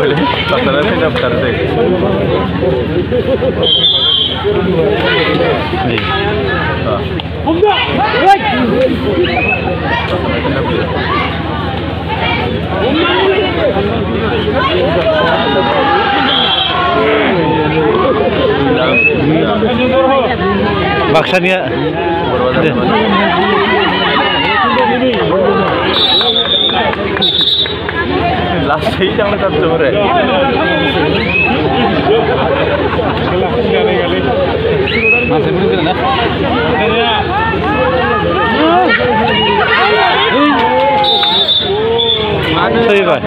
Pasarnya sih daftar deh. Nih. Baksanya last yang tetap sore. Masih belum kena. Sih pak.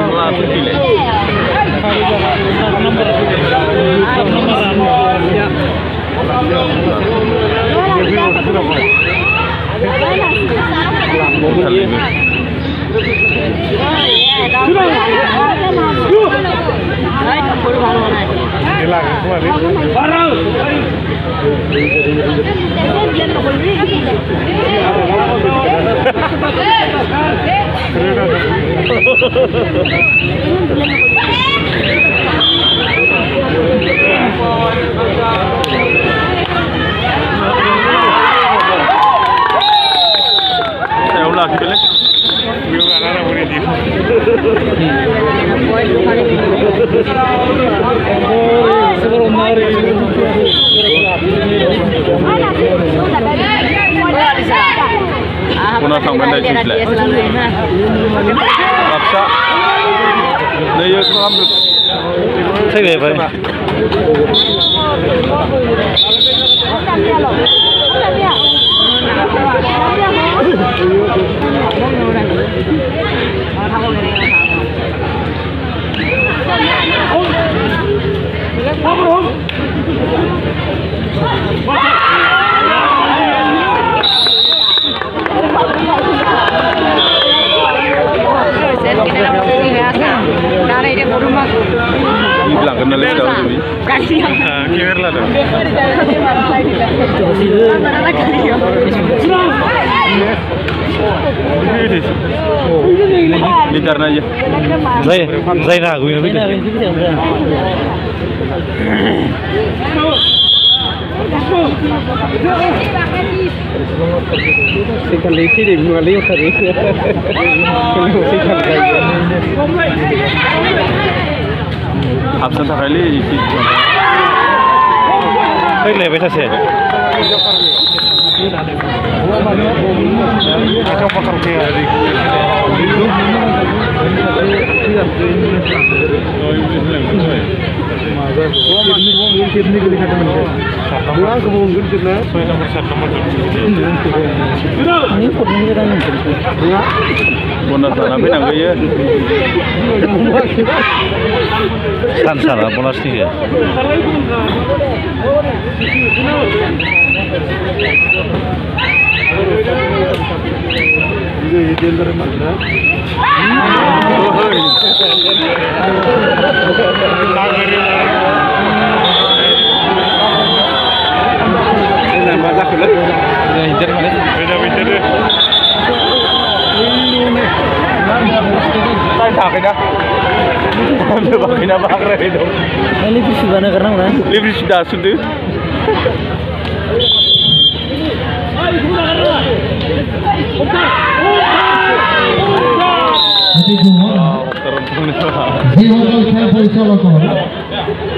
Punya sampai dari sini. Paksa. Nih itu ambil. Saya berapa? Bilang kenal lagi tahu sih. Kira lah tu. Bicara aja. Saya ragu ini. Sikap leceh deh, bukan lewat tadi. Sikap lagi. Absen tak kali isi. Baik lah, biasa sih. Bonus apa nak ya? Kan salah bonus ni ya. Libre sudah nak kerana mana? Libre sudah sudah.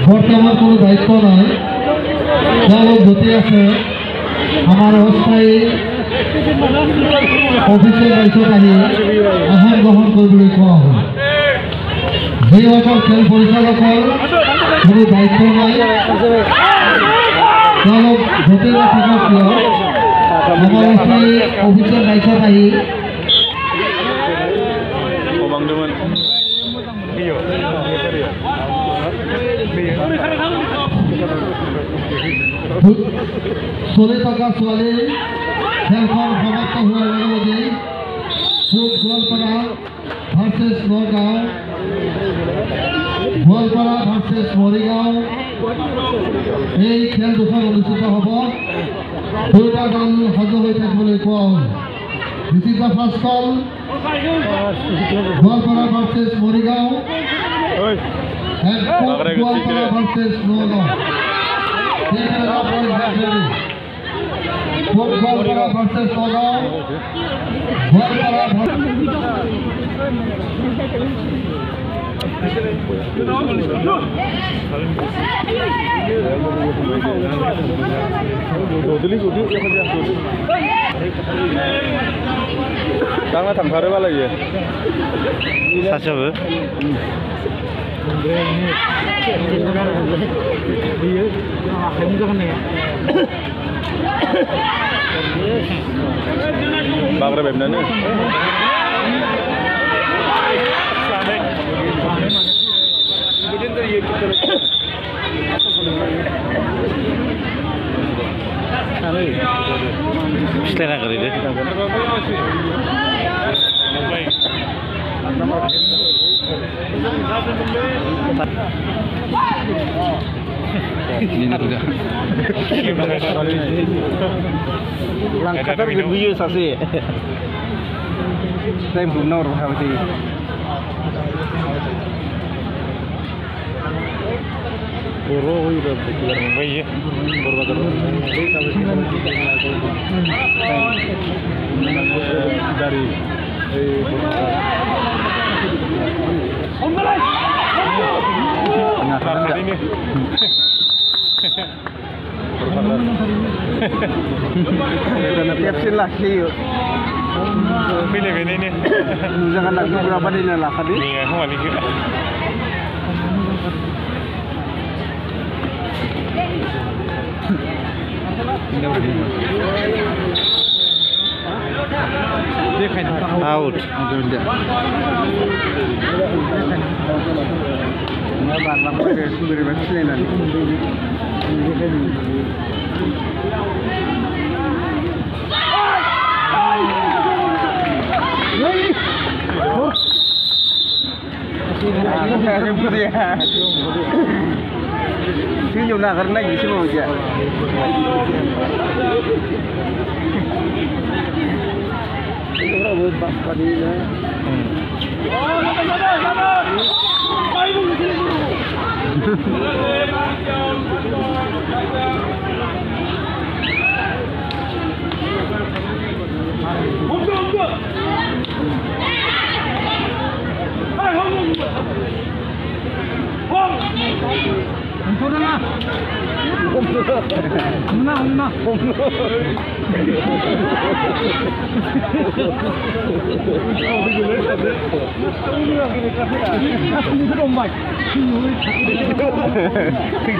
বর্তমান কোনো দায়িত্ব নাই যারা ধুতে আছে আমার অস্থায়ী অফিসের দায়িত্ব আহি আহ্বান গ্রহণ কৰিবলৈ কোৱা হ'ল যিসকল খেল পৰিচালকৰ কোনো দায়িত্ব নাই তেওঁলোক ধুতে নাথাকক কিয় আমাৰ অস্থায়ী অফিসের দায়িত্ব আহি চলে থকা ছোৱালী খেলখন সমাপ্ত হোৱাৰ লগে লগে গোৱালপাৰা ভাৰ্চেছ নগাঁও গোৱালপাৰা ভাৰ্চেছ মৰিগাঁও এই খেল দুখন অনুষ্ঠিত হ'ব দুটা দল সজ্জ হৈ থাকিবলৈ কোৱা হ'ল this is the first call Goalpara versus Morigaon And Kuala versus Noga. Kuala versus Noga. Đang là thẳng thắn đấy bao giờ? Sao chưa? Bang ra bemna nih. Setelah kali deh. Ini sudah. Orang Qatar berbunyi sasi. Saya belum nor berarti. Puro udah keluar Mumbai ya. Purwakarta. Dari ini. Sudah tiapsin lagi yuk. Pilih ini. Jangan lagi berapa ini lah tadi. Iya, kembali ke. Out. Ini juga karena gitu loh ya.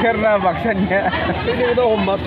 Karena maksanya ini udah ombak